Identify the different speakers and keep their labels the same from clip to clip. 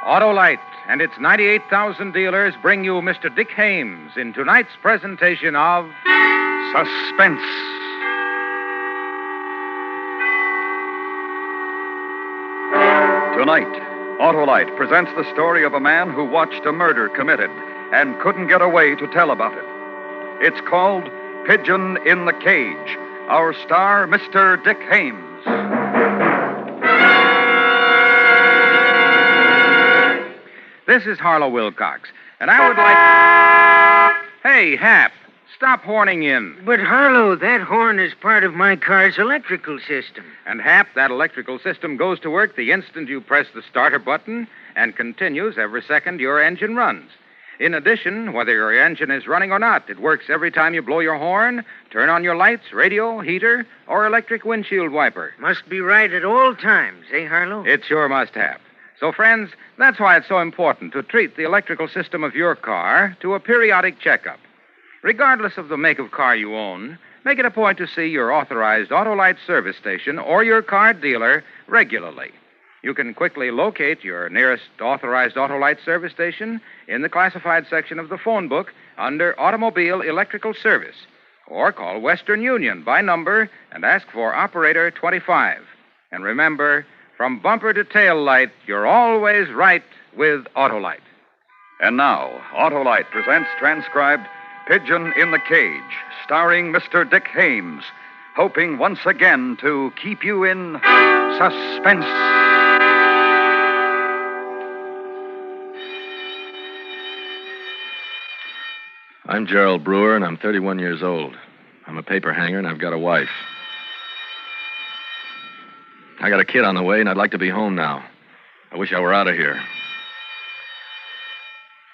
Speaker 1: Autolite and its 98,000 dealers bring you Mr. Dick Haynes in tonight's presentation of Suspense.
Speaker 2: Tonight, Autolite presents the story of a man who watched a murder committed and couldn't get away to tell about it. It's called Pigeon in the Cage. Our star, Mr. Dick Haynes.
Speaker 1: This is Harlow Wilcox, and I would like... Hey, Hap, stop horning in.
Speaker 3: But, Harlow, that horn is part of my car's electrical system.
Speaker 1: And, Hap, that electrical system goes to work the instant you press the starter button and continues every second your engine runs. In addition, whether your engine is running or not, it works every time you blow your horn, turn on your lights, radio, heater, or electric windshield wiper.
Speaker 3: Must be right at all times, eh, Harlow?
Speaker 1: It sure must have. So, friends, that's why it's so important to treat the electrical system of your car to a periodic checkup. Regardless of the make of car you own, make it a point to see your authorized Autolite service station or your car dealer regularly. You can quickly locate your nearest authorized Autolite service station in the classified section of the phone book under Automobile Electrical Service, or call Western Union by number and ask for Operator 25. And remember, from bumper to tail light, you're always right with Autolite.
Speaker 2: And now, Autolite presents transcribed Pigeon in the Cage, starring Mr. Dick Haynes, hoping once again to keep you in suspense.
Speaker 4: I'm Gerald Brewer, and I'm 31 years old. I'm a paper hanger, and I've got a wife. I got a kid on the way, and I'd like to be home now. I wish I were out of here.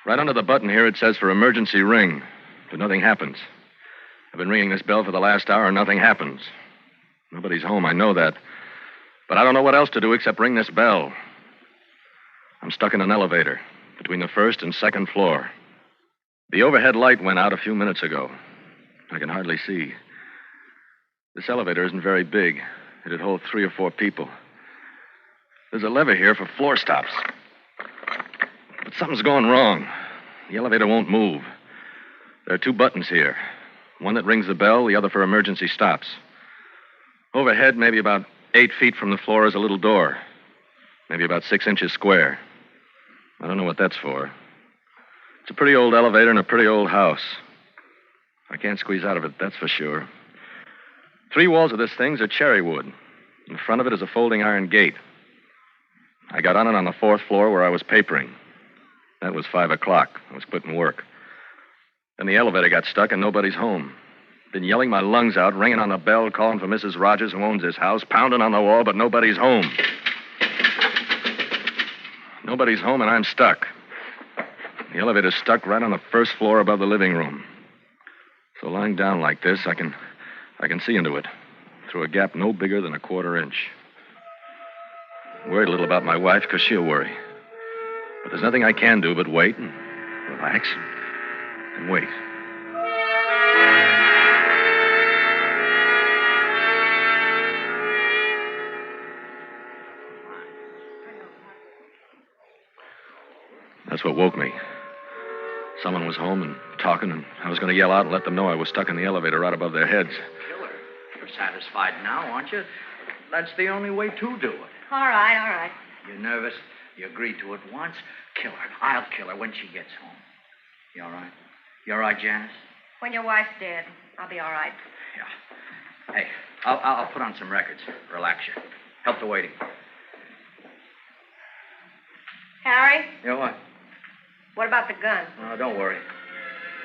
Speaker 4: Right under the button here, it says for emergency ring, but nothing happens. I've been ringing this bell for the last hour, and nothing happens. Nobody's home, I know that. But I don't know what else to do except ring this bell. I'm stuck in an elevator between the first and second floor. The overhead light went out a few minutes ago. I can hardly see. This elevator isn't very big. It'd hold 3 or 4 people. There's a lever here for floor stops. But something's going wrong. The elevator won't move. There are 2 buttons here. One that rings the bell, the other for emergency stops. Overhead, maybe about 8 feet from the floor, is a little door. Maybe about 6 inches square. I don't know what that's for. It's a pretty old elevator in a pretty old house. I can't squeeze out of it, that's for sure. 3 walls of this thing's are cherry wood. In front of it is a folding iron gate. I got on it on the 4th floor where I was papering. That was 5 o'clock. I was quitting work. Then the elevator got stuck and nobody's home. Been yelling my lungs out, ringing on the bell, calling for Mrs. Rogers, who owns this house, pounding on the wall, but nobody's home. Nobody's home, and I'm stuck. The elevator's stuck right on the 1st floor above the living room. So lying down like this, I can see into it through a gap no bigger than a 1/4 inch. I'm worried a little about my wife because she'll worry. But there's nothing I can do but wait and relax and wait. That's what woke me. Someone was home and talking, and I was going to yell out and let them know I was stuck in the elevator right above their heads.
Speaker 5: Killer. You're satisfied now, aren't you? That's the only way to do it.
Speaker 6: All right.
Speaker 5: You're nervous? You agreed to it once? Kill her. I'll kill her when she gets home. You all right? You all right, Janice?
Speaker 6: When your wife's dead, I'll be all right.
Speaker 5: Yeah. Hey, I'll put on some records. Relax you. Help the waiting.
Speaker 6: Harry?
Speaker 5: You know what?
Speaker 6: What about the gun?
Speaker 5: Oh, don't worry.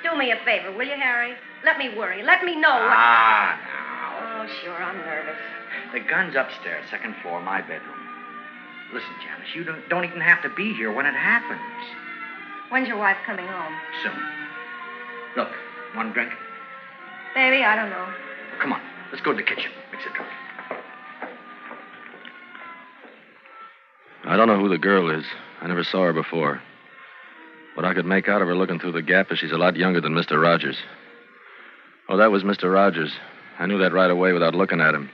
Speaker 6: Do me a favor, will you, Harry? Let me worry. Let me know what...
Speaker 5: Now.
Speaker 6: Oh, sure, I'm nervous.
Speaker 5: The gun's upstairs, 2nd floor, my bedroom. Listen, Janice, you don't even have to be here when it happens.
Speaker 6: When's your wife coming home?
Speaker 5: Soon. Look, want a drink?
Speaker 6: Baby, I don't know.
Speaker 5: Come on, let's go to the kitchen. Mix a drink.
Speaker 4: I don't know who the girl is. I never saw her before. What I could make out of her looking through the gap is she's a lot younger than Mr. Rogers. Oh, that was Mr. Rogers. I knew that right away without looking at him.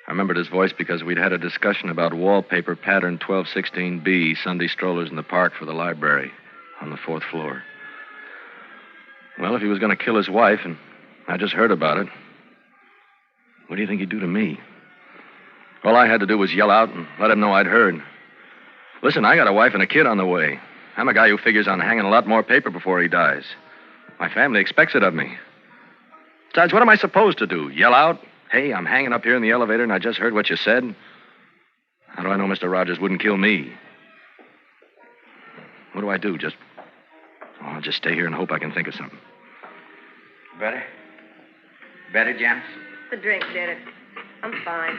Speaker 4: I remembered his voice because we'd had a discussion about wallpaper pattern 1216B, Sunday strollers in the park for the library on the 4th floor. Well, if he was going to kill his wife, and I just heard about it, what do you think he'd do to me? All I had to do was yell out and let him know I'd heard. Listen, I got a wife and a kid on the way. I'm a guy who figures on hanging a lot more paper before he dies. My family expects it of me. Besides, what am I supposed to do? Yell out, hey, I'm hanging up here in the elevator and I just heard what you said? How do I know Mr. Rogers wouldn't kill me? What do I do? I'll just stay here and hope I can think of something.
Speaker 5: Better? Better, Janice?
Speaker 6: The drink did it. I'm fine.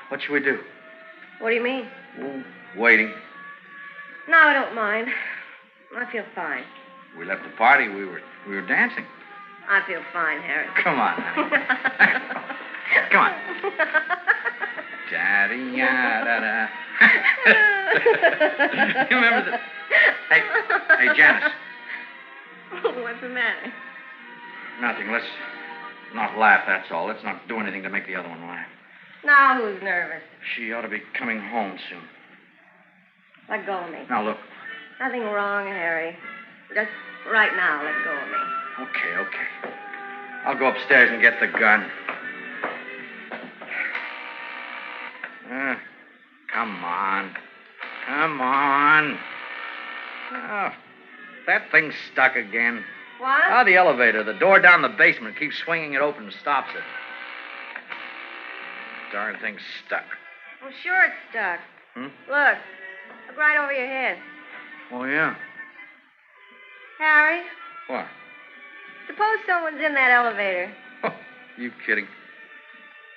Speaker 5: What should we do?
Speaker 6: What do you mean?
Speaker 5: Waiting.
Speaker 6: No, I don't mind. I feel fine.
Speaker 5: We left the party. We were dancing.
Speaker 6: I feel fine, Harry.
Speaker 5: Come on, honey. Come on. Da-dee-ya-da-da. You remember the... Hey, Janice.
Speaker 6: What's the matter?
Speaker 5: Nothing. Let's not laugh, that's all. Let's not do anything to make the other one laugh.
Speaker 6: Now who's nervous?
Speaker 5: She ought to be coming home soon.
Speaker 6: Let go of me.
Speaker 5: Now, look.
Speaker 6: Nothing wrong, Harry. Just right now, let go of me.
Speaker 5: Okay. I'll go upstairs and get the gun. Come on. Oh, that thing's stuck again.
Speaker 6: What?
Speaker 5: Oh, the elevator. The door down the basement keeps swinging it open and stops it. Darn thing's stuck.
Speaker 6: Well, sure it's stuck. Look right over your head.
Speaker 5: Oh, yeah.
Speaker 6: Harry,
Speaker 5: What?
Speaker 6: suppose someone's in that elevator.
Speaker 5: Oh, you kidding?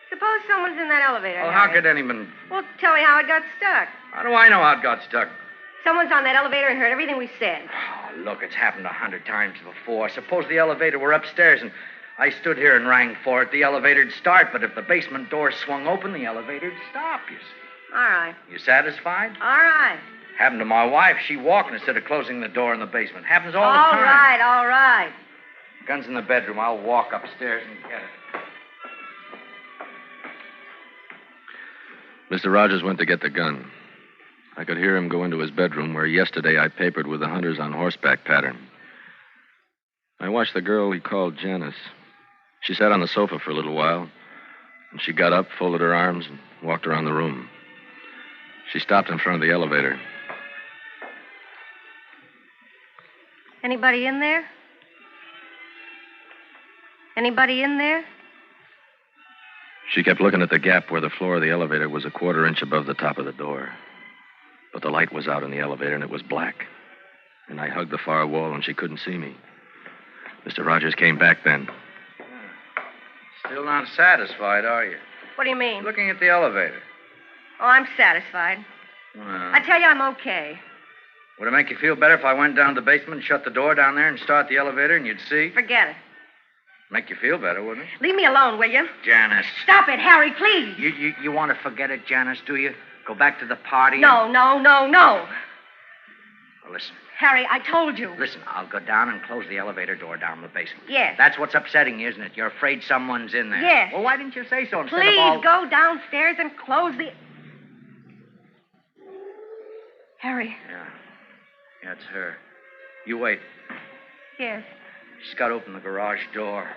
Speaker 6: Suppose someone's in that elevator,
Speaker 5: Well,
Speaker 6: Harry.
Speaker 5: how could anyone...
Speaker 6: Well, tell me how it got stuck.
Speaker 5: How do I know how it got stuck?
Speaker 6: Someone's on that elevator and heard everything we said.
Speaker 5: Oh, look, it's happened 100 times before. Suppose the elevator were upstairs and I stood here and rang for it. The elevator'd start, but if the basement door swung open, the elevator'd stop, you see.
Speaker 6: All right.
Speaker 5: You satisfied?
Speaker 6: All right.
Speaker 5: Happened to my wife. She walked instead of closing the door in the basement. Happens all the time.
Speaker 6: All right.
Speaker 5: Gun's in the bedroom. I'll walk upstairs and get it.
Speaker 4: Mr. Rogers went to get the gun. I could hear him go into his bedroom where yesterday I papered with the hunters on horseback pattern. I watched the girl he called Janice. She sat on the sofa for a little while, and she got up, folded her arms, and walked around the room. She stopped in front of the elevator.
Speaker 6: Anybody in there? Anybody in there?
Speaker 4: She kept looking at the gap where the floor of the elevator was a quarter inch above the top of the door. But the light was out in the elevator, and it was black. And I hugged the far wall, and she couldn't see me. Mr. Rogers came back then.
Speaker 5: Still not satisfied, are you?
Speaker 6: What do you mean?
Speaker 5: Looking at the elevator.
Speaker 6: Oh, I'm satisfied.
Speaker 5: Well,
Speaker 6: I tell you, I'm okay.
Speaker 5: would it make you feel better if I went down to the basement and shut the door down there and start the elevator and you'd see?
Speaker 6: Forget it.
Speaker 5: Make you feel better, wouldn't it?
Speaker 6: Leave me alone, will you?
Speaker 5: Janice.
Speaker 6: Stop it, Harry, please.
Speaker 5: You want to forget it, Janice, do you? Go back to the party?
Speaker 6: No.
Speaker 5: Well, listen.
Speaker 6: Harry, I told you.
Speaker 5: Listen, I'll go down and close the elevator door down the basement.
Speaker 6: Yes.
Speaker 5: That's what's upsetting you, isn't it? You're afraid someone's in there.
Speaker 6: Yes.
Speaker 5: Well, why didn't you say so instead
Speaker 6: Please
Speaker 5: of all...
Speaker 6: go downstairs and close the... Harry.
Speaker 5: Yeah, it's her. You wait.
Speaker 6: Yes.
Speaker 5: She's got to open the garage door.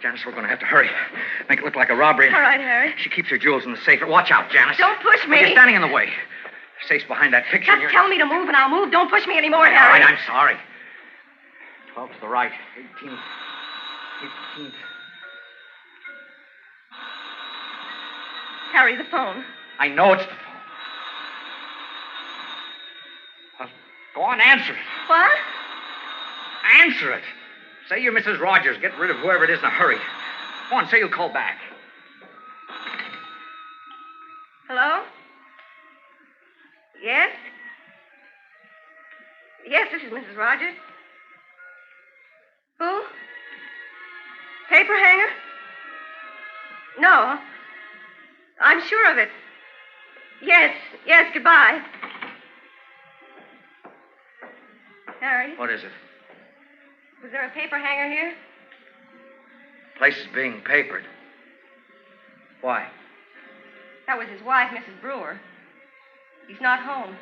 Speaker 5: Janice, we're going to have to hurry. Make it look like a robbery.
Speaker 6: All right, Harry.
Speaker 5: She keeps her jewels in the safe. Watch out, Janice.
Speaker 6: Don't push me.
Speaker 5: You're standing in the way. The safe's behind that picture.
Speaker 6: Just tell me to move and I'll move. Don't push me anymore,
Speaker 5: All
Speaker 6: Harry.
Speaker 5: right, I'm sorry. 12 to the right. 18th. 15th.
Speaker 6: Harry, the phone.
Speaker 5: I know it's the phone. Go on, answer it.
Speaker 6: What?
Speaker 5: Answer it. Say you're Mrs. Rogers. Get rid of whoever it is in a hurry. Go on, say you'll call back.
Speaker 6: Hello? Yes? Yes, this is Mrs. Rogers. Who? Paper hanger? No. I'm sure of it. Yes, goodbye. Harry?
Speaker 5: What is it?
Speaker 6: Was there a paper hanger here?
Speaker 5: Place is being papered. Why?
Speaker 6: That was his wife, Mrs. Brewer. He's not home.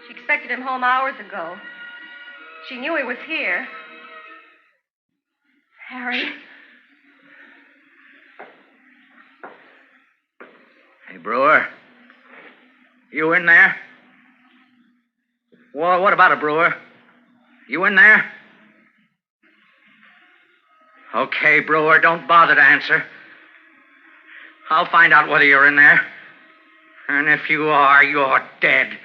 Speaker 6: She expected him home hours ago. She knew he was here. Harry?
Speaker 5: Hey, Brewer. You in there? Well, what about it, Brewer? You in there? Okay, Brewer, don't bother to answer. I'll find out whether you're in there. And if you are, you're dead.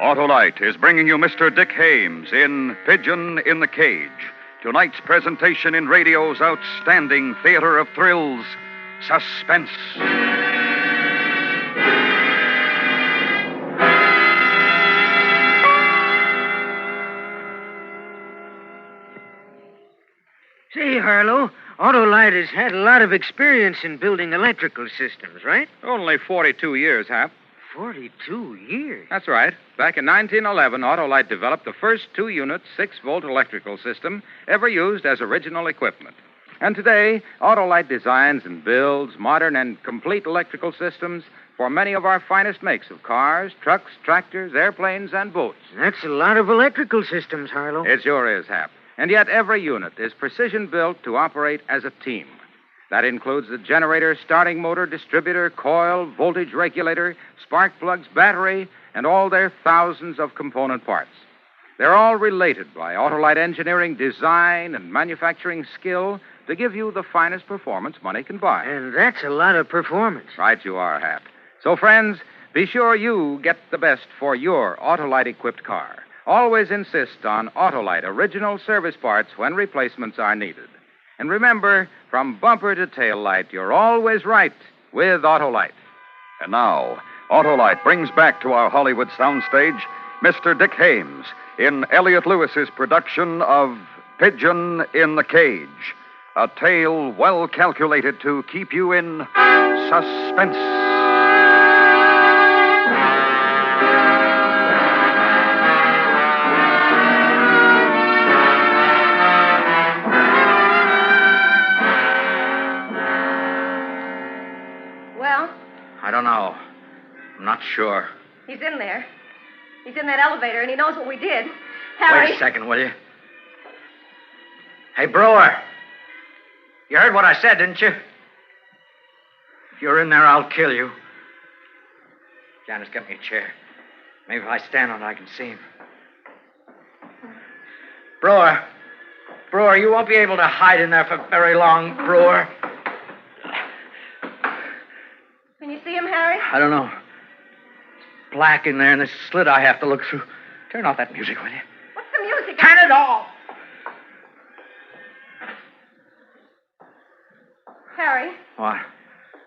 Speaker 2: Autolite is bringing you Mr. Dick Haynes in Pigeon in the Cage. Tonight's presentation in radio's outstanding theater of thrills, Suspense.
Speaker 3: Say, Harlow, Autolite has had a lot of experience in building electrical systems, right?
Speaker 1: Only 42 years, Hap.
Speaker 3: 42 years?
Speaker 1: That's right. Back in 1911, Autolite developed the first 2-unit, 6-volt electrical system ever used as original equipment. And today, Autolite designs and builds modern and complete electrical systems for many of our finest makes of cars, trucks, tractors, airplanes, and boats.
Speaker 3: That's a lot of electrical systems, Harlow.
Speaker 1: It sure is, Hap. And yet every unit is precision-built to operate as a team. That includes the generator, starting motor, distributor, coil, voltage regulator, spark plugs, battery, and all their thousands of component parts. They're all related by Autolite engineering, design, and manufacturing skill to give you the finest performance money can buy.
Speaker 3: And that's a lot of performance.
Speaker 1: Right you are, Hap. So, friends, be sure you get the best for your Autolite-equipped car. Always insist on Autolite original service parts when replacements are needed. And remember, from bumper to tail light, you're always right with Autolite.
Speaker 2: And now, Autolite brings back to our Hollywood soundstage Mr. Dick Haynes in Elliot Lewis's production of Pigeon in the Cage, a tale well calculated to keep you in suspense.
Speaker 6: Well,
Speaker 5: I don't know. I'm not sure.
Speaker 6: he's in there. He's in that elevator, and he knows what we did. Harry.
Speaker 5: Wait a second, will you? Hey, Brewer. You heard what I said, didn't you? If you're in there, I'll kill you. Janice, get me a chair. Maybe if I stand on it, I can see him. Brewer. Brewer, you won't be able to hide in there for very long, Brewer.
Speaker 6: Can you see him, Harry?
Speaker 5: I don't know. It's black in there, and this slit I have to look through. Turn off that music, will you?
Speaker 6: What's the music?
Speaker 5: Turn it off!
Speaker 6: Harry.
Speaker 5: What?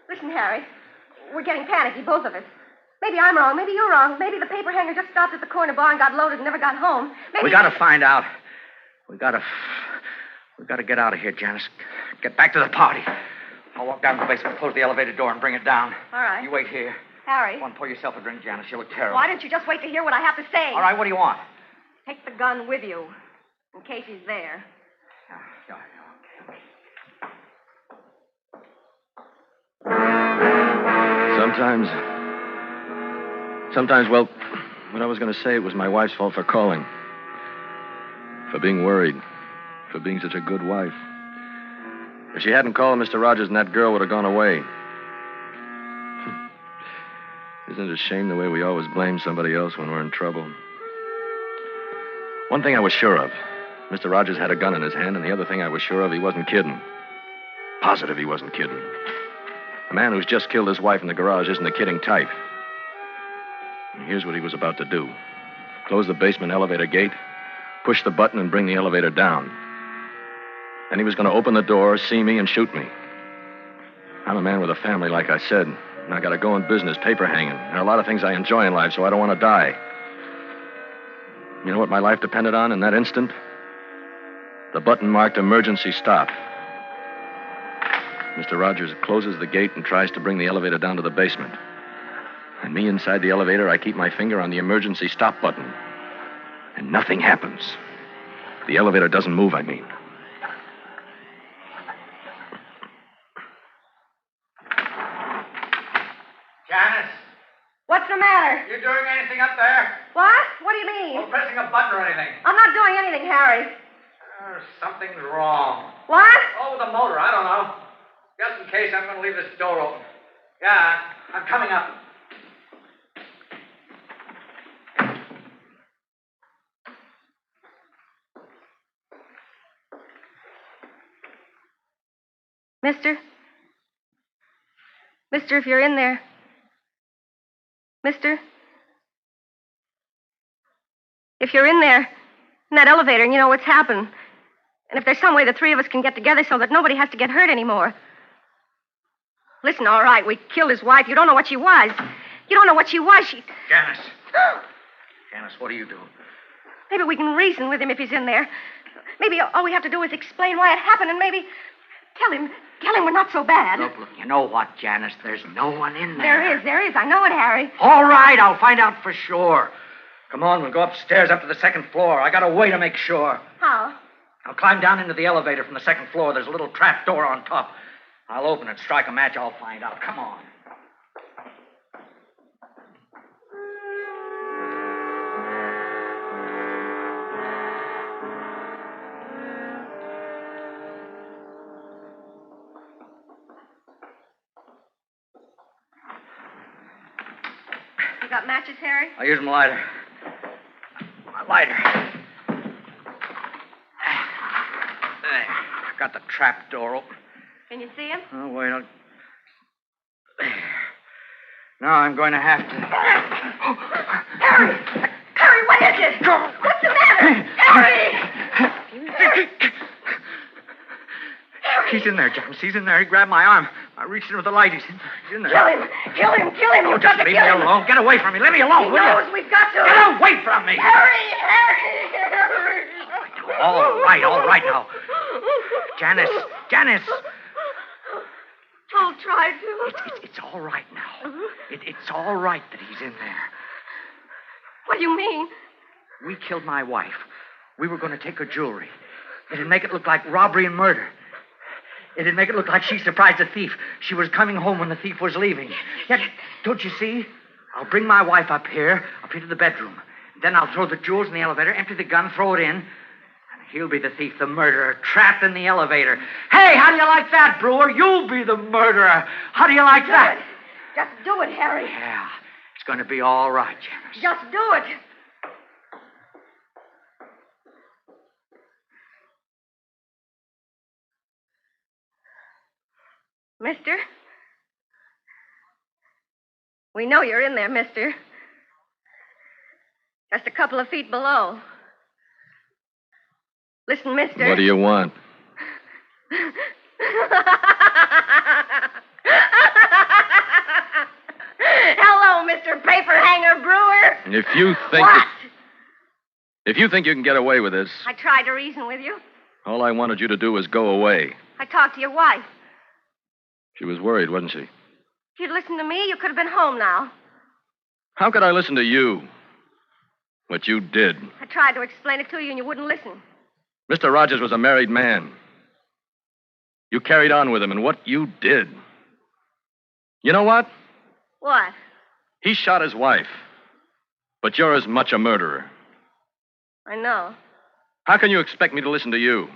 Speaker 6: Listen, Harry. We're getting panicky, both of us. Maybe I'm wrong. Maybe you're wrong. Maybe the paper hanger just stopped at the corner bar and got loaded and never got home. Maybe...
Speaker 5: We gotta find out. We gotta get out of here, Janice. Get back to the party. I'll walk down to the basement, close the elevator door, and bring it down.
Speaker 6: All right.
Speaker 5: You wait here.
Speaker 6: Harry.
Speaker 5: Go on, pour yourself a drink, Janice. You look terrible.
Speaker 6: Why don't you just wait to hear what I have to say?
Speaker 5: All right, what do you want?
Speaker 6: Take the gun with you, in case he's there.
Speaker 4: Sometimes, well, what I was going to say, it was my wife's fault for calling. For being worried. For being such a good wife. If she hadn't called, Mr. Rogers and that girl would have gone away. Isn't it a shame the way we always blame somebody else when we're in trouble? One thing I was sure of. Mr. Rogers had a gun in his hand, and the other thing I was sure of, he wasn't kidding. Positive he wasn't kidding. A man who's just killed his wife in the garage isn't the kidding type. And here's what he was about to do. Close the basement elevator gate, push the button, and bring the elevator down. Then he was going to open the door, see me, and shoot me. I'm a man with a family, like I said, and I got to go in business, paper hanging. There are a lot of things I enjoy in life, so I don't want to die. You know what my life depended on in that instant? The button marked emergency stop. Mr. Rogers closes the gate and tries to bring the elevator down to the basement. And me inside the elevator, I keep my finger on the emergency stop button. And nothing happens. The elevator doesn't move, I mean.
Speaker 5: Janice,
Speaker 6: What's the matter?
Speaker 5: you doing anything up there?
Speaker 6: What? What do you mean?
Speaker 5: Or pressing a button or anything?
Speaker 6: I'm not doing anything, Harry.
Speaker 5: Something's wrong.
Speaker 6: What?
Speaker 5: Oh, with the motor, I don't know. Just in case, I'm going to leave this door open. Yeah, I'm coming up.
Speaker 6: Mister? Mister, if you're in there. Mister? If you're in there, in that elevator, and you know what's happened, and if there's some way the three of us can get together so that nobody has to get hurt anymore. Listen, all right, we killed his wife. You don't know what she was. You don't know what she was.
Speaker 5: Janice. Janice, what are you doing?
Speaker 6: Maybe we can reason with him if he's in there. Maybe all we have to do is explain why it happened, and maybe tell him we're not so bad.
Speaker 5: Look, you know what, Janice? There's no one in there.
Speaker 6: There is. I know it, Harry.
Speaker 5: All right, I'll find out for sure. Come on, we'll go upstairs up to the second floor. I got a way to make sure.
Speaker 6: How?
Speaker 5: I'll climb down into the elevator from the second floor. There's a little trap door on top. I'll open it, strike a match, I'll find out. Come on.
Speaker 6: You got matches, Harry?
Speaker 5: I'll use my lighter. My lighter. There. Got the trap door open.
Speaker 6: Can you see him?
Speaker 5: Oh, wait. There. Now I'm going to have to...
Speaker 6: Harry! Harry, what is it? What's the matter? Harry!
Speaker 5: He's in there, James. He's in there. He grabbed my arm. I reached in with the light. He's in there.
Speaker 6: Kill him! Kill him! Kill him!
Speaker 5: Oh,
Speaker 6: You've got
Speaker 5: just
Speaker 6: to
Speaker 5: leave
Speaker 6: kill
Speaker 5: me
Speaker 6: him!
Speaker 5: alone. Get away from me. Leave me alone,
Speaker 6: He
Speaker 5: will
Speaker 6: knows
Speaker 5: you?
Speaker 6: we've got to...
Speaker 5: Get away from me!
Speaker 6: Harry! Harry!
Speaker 5: All right now. Janice!
Speaker 6: I'll try to.
Speaker 5: It's all right now. It's all right that he's in there.
Speaker 6: What do you mean?
Speaker 5: We killed my wife. We were going to take her jewelry. It'd make it look like robbery and murder. It'd make it look like she surprised the thief. She was coming home when the thief was leaving. Yet, don't you see? I'll bring my wife up here to the bedroom. Then I'll throw the jewels in the elevator, empty the gun, throw it in. And he'll be the thief, the murderer, trapped in the elevator. Hey, how do you like that, Brewer? You'll be the murderer. How do you like that?
Speaker 6: Just do it, Harry.
Speaker 5: Yeah, it's going to be all right, Janice.
Speaker 6: Just do it. Mister? We know you're in there, mister. Just a couple of feet below. Listen, mister.
Speaker 4: What do you want?
Speaker 6: Hello, Mr. Paperhanger Brewer.
Speaker 4: If you think...
Speaker 6: What?
Speaker 4: If you think you can get away with this,
Speaker 6: I tried to reason with you.
Speaker 4: all I wanted you to do was go away.
Speaker 6: I talked to your wife.
Speaker 4: She was worried, wasn't she?
Speaker 6: If you'd listened to me, you could have been home now.
Speaker 4: How could I listen to you? What you did.
Speaker 6: I tried to explain it to you, and you wouldn't listen.
Speaker 4: Mr. Rogers was a married man. You carried on with him, and what you did. You know what?
Speaker 6: What?
Speaker 4: He shot his wife. But you're as much a murderer.
Speaker 6: I know.
Speaker 4: How can you expect me to listen to you?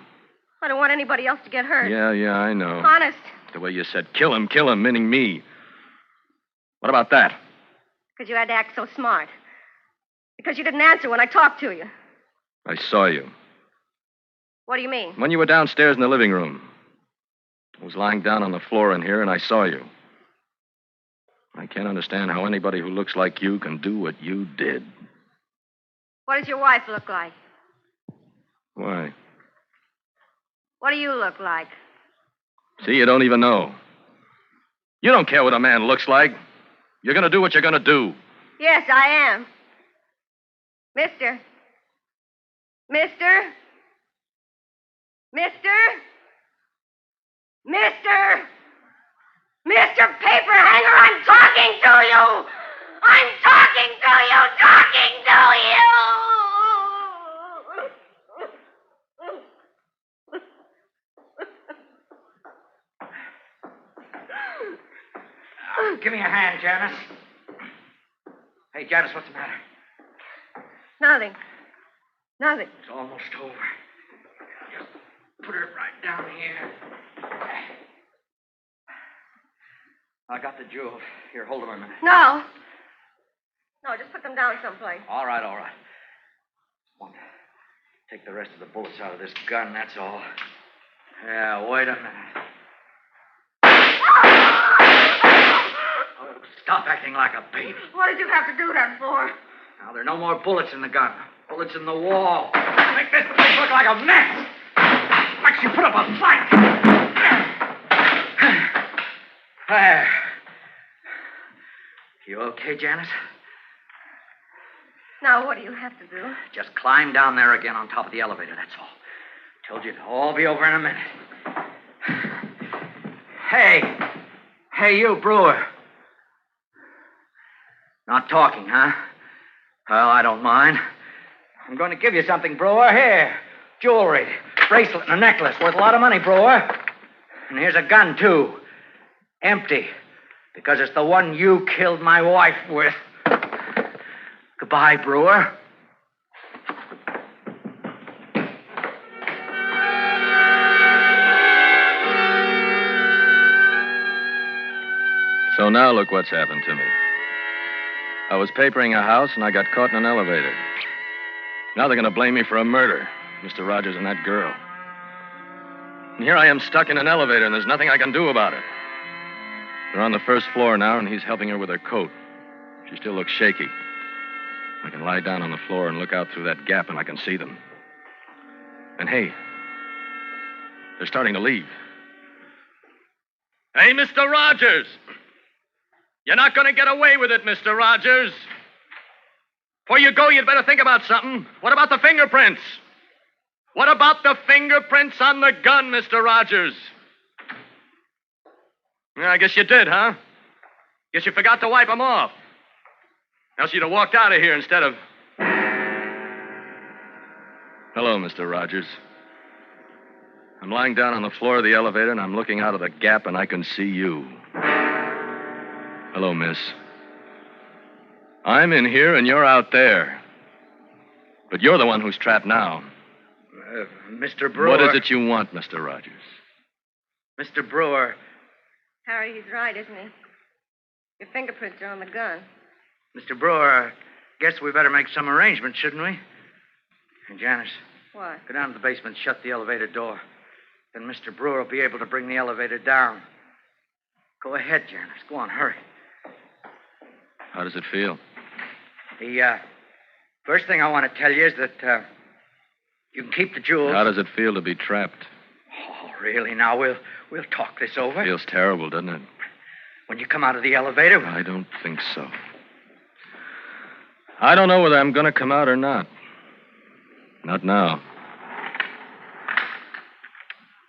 Speaker 6: I don't want anybody else to get hurt.
Speaker 4: Yeah, I know.
Speaker 6: Honest.
Speaker 4: The way you said, kill him, meaning me. What about that?
Speaker 6: Because you had to act so smart. Because you didn't answer when I talked to you.
Speaker 4: I saw you.
Speaker 6: What do you mean?
Speaker 4: When you were downstairs in the living room. I was lying down on the floor in here, and I saw you. I can't understand how anybody who looks like you can do what you did.
Speaker 6: What does your wife look like?
Speaker 4: Why?
Speaker 6: What do you look like?
Speaker 4: See, you don't even know. You don't care what a man looks like. You're going to do what you're going to do.
Speaker 6: Yes, I am. Mister. Mister. Mister. Mister. Mr. Paperhanger, I'm talking to you! I'm talking to you! Talking to you!
Speaker 5: Give me a hand, Janice. Hey, Janice, what's the matter?
Speaker 6: Nothing. Nothing.
Speaker 5: It's almost over. Just put it right down here. I got the jewels. Here, hold them a minute.
Speaker 6: No. No, just put them down someplace.
Speaker 5: All right. Want to take the rest of the bullets out of this gun, that's all. Yeah, wait a minute. Oh, stop acting like a baby.
Speaker 6: What did you have to do that for?
Speaker 5: Now, there are no more bullets in the gun. Bullets in the wall. Make this place look like a mess. Like she put up a fight. There. You okay, Janice?
Speaker 6: Now, what do you have to do?
Speaker 5: Just climb down there again on top of the elevator, that's all. Told you it'll all be over in a minute. Hey, you, Brewer. Not talking, huh? Well, I don't mind. I'm going to give you something, Brewer. Here. Jewelry, bracelet, and a necklace worth a lot of money, Brewer. And here's a gun, too. Empty. Because it's the one you killed my wife with. Goodbye, Brewer.
Speaker 4: So now look what's happened to me. I was papering a house, and I got caught in an elevator. Now they're going to blame me for a murder, Mr. Rogers and that girl. And here I am stuck in an elevator, and there's nothing I can do about it. They're on the first floor now, and he's helping her with her coat. She still looks shaky. I can lie down on the floor and look out through that gap, and I can see them. And hey, they're starting to leave. Hey, Mr. Rogers! You're not going to get away with it, Mr. Rogers. Before you go, you'd better think about something. What about the fingerprints? What about the fingerprints on the gun, Mr. Rogers? Yeah, I guess you did, huh? Guess you forgot to wipe them off. Else you'd have walked out of here instead of... Hello, Mr. Rogers. I'm lying down on the floor of the elevator, and I'm looking out of the gap, and I can see you. Hello, miss. I'm in here, and you're out there. But you're the one who's trapped now.
Speaker 5: Mr. Brewer...
Speaker 4: What is it you want, Mr. Rogers?
Speaker 5: Mr. Brewer...
Speaker 6: Harry, he's right, isn't he? Your fingerprints are on the gun.
Speaker 5: Mr. Brewer, guess we better make some arrangements, shouldn't we? And Janice...
Speaker 6: What?
Speaker 5: Go down to the basement, shut the elevator door. Then Mr. Brewer will be able to bring the elevator down. Go ahead, Janice. Go on, hurry.
Speaker 4: How does it feel?
Speaker 5: The first thing I want to tell you is that you can keep the jewels.
Speaker 4: How does it feel to be trapped?
Speaker 5: Oh, really? Now, we'll talk this over.
Speaker 4: Feels terrible, doesn't it?
Speaker 5: When you come out of the elevator...
Speaker 4: I don't think so. I don't know whether I'm going to come out or not. Not now.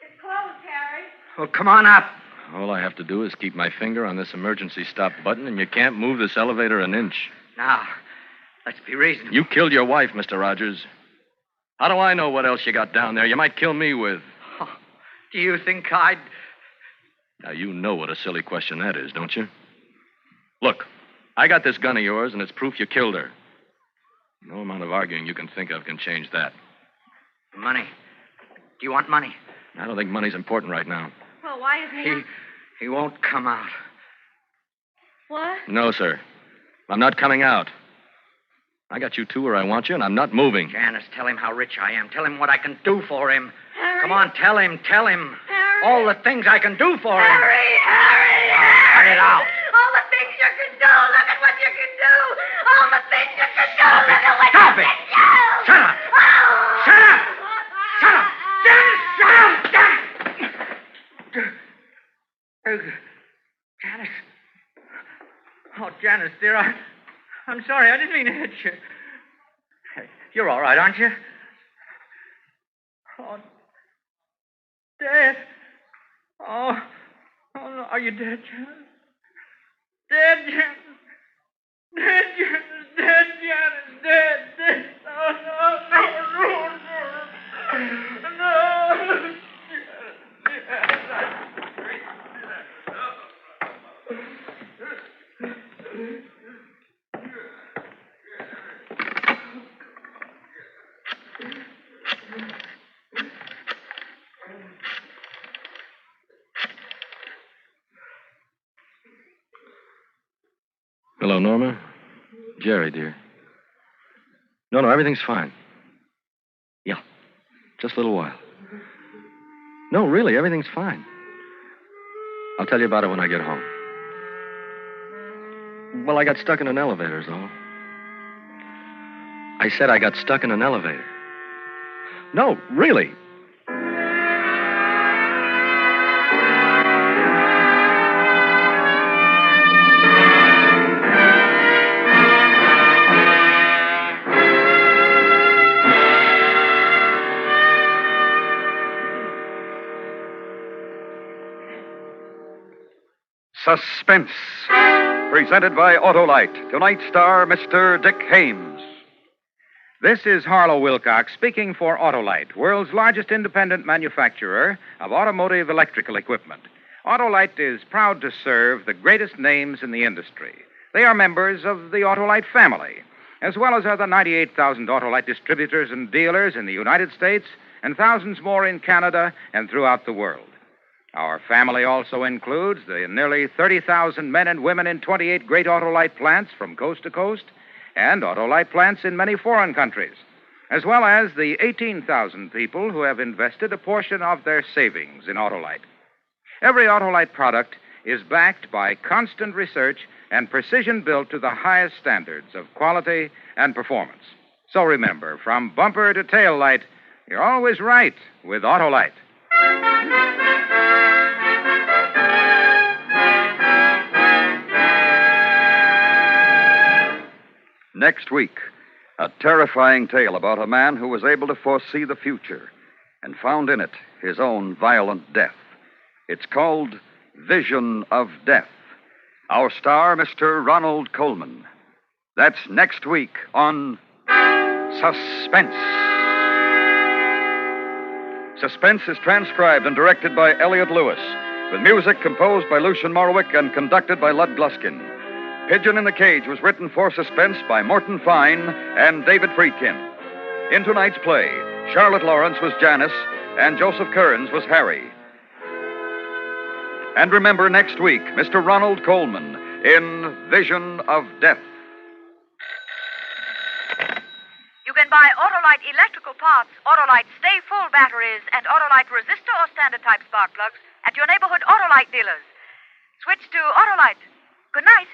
Speaker 6: It's closed, Harry.
Speaker 5: Well, come on up.
Speaker 4: All I have to do is keep my finger on this emergency stop button, and you can't move this elevator an inch.
Speaker 5: Now, let's be reasonable.
Speaker 4: You killed your wife, Mr. Rogers. How do I know what else you got down there you might kill me with?
Speaker 5: Oh, do you think I'd...
Speaker 4: Now, you know what a silly question that is, don't you? Look, I got this gun of yours, and it's proof you killed her. No amount of arguing you can think of can change that.
Speaker 5: Money. Do you want money?
Speaker 4: I don't think money's important right now.
Speaker 6: Well, why isn't
Speaker 5: He won't come out.
Speaker 6: What?
Speaker 4: No, sir. I'm not coming out. I got you two where I want you, and I'm not moving.
Speaker 5: Janice, tell him how rich I am. Tell him what I can do for him.
Speaker 6: Harry?
Speaker 5: Come on, tell him.
Speaker 6: Harry?
Speaker 5: All the things I can do for him.
Speaker 6: Harry!
Speaker 5: Cut it out.
Speaker 6: All the things you can do. Look at what you can do. All the things you can do. Look at what
Speaker 5: Stop
Speaker 6: you
Speaker 5: it.
Speaker 6: can do.
Speaker 5: Shut up.
Speaker 6: Oh.
Speaker 5: Shut up. Shut up. Janice, shut up. Janice. Oh, Janice, dear, I'm sorry. I didn't mean to hit you. Hey, you're all right, aren't you? Oh, dead. Oh, no. Are you dead, Janice? Dead, Janice. Dead, Janice. Dead, Janice. Dead. No.
Speaker 4: Hello, Norma. Jerry, dear. No, everything's fine. Yeah, just a little while. No, really, everything's fine. I'll tell you about it when I get home. Well, I got stuck in an elevator, is all. I said I got stuck in an elevator. No, really.
Speaker 2: Suspense, presented by Autolite. Tonight's star, Mr. Dick Haynes.
Speaker 1: This is Harlow Wilcox speaking for Autolite, world's largest independent manufacturer of automotive electrical equipment. Autolite is proud to serve the greatest names in the industry. They are members of the Autolite family, as well as other 98,000 Autolite distributors and dealers in the United States and thousands more in Canada and throughout the world. Our family also includes the nearly 30,000 men and women in 28 great Autolite plants from coast to coast and Autolite plants in many foreign countries, as well as the 18,000 people who have invested a portion of their savings in Autolite. Every Autolite product is backed by constant research and precision built to the highest standards of quality and performance. So remember, from bumper to tail light, you're always right with Autolite.
Speaker 2: Next week, a terrifying tale about a man who was able to foresee the future and found in it his own violent death. It's called Vision of Death. Our star, Mr. Ronald Colman. That's next week on Suspense. Suspense is transcribed and directed by Elliot Lewis, with music composed by Lucien Morawick and conducted by Lud Gluskin. Pigeon in the Cage was written for Suspense by Morton Fine and David Friedkin. In tonight's play, Charlotte Lawrence was Janice and Joseph Kearns was Harry. And remember next week, Mr. Ronald Colman in Vision of Death.
Speaker 7: You can buy Autolite electrical parts, Autolite Stay Full batteries, and Autolite resistor or standard type spark plugs at your neighborhood Autolite dealers. Switch to Autolite. Good night.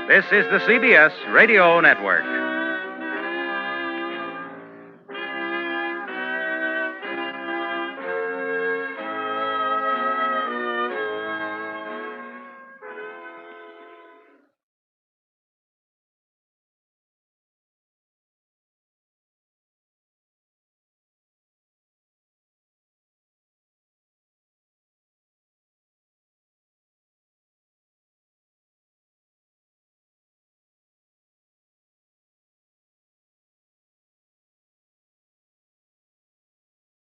Speaker 1: This is the CBS Radio Network.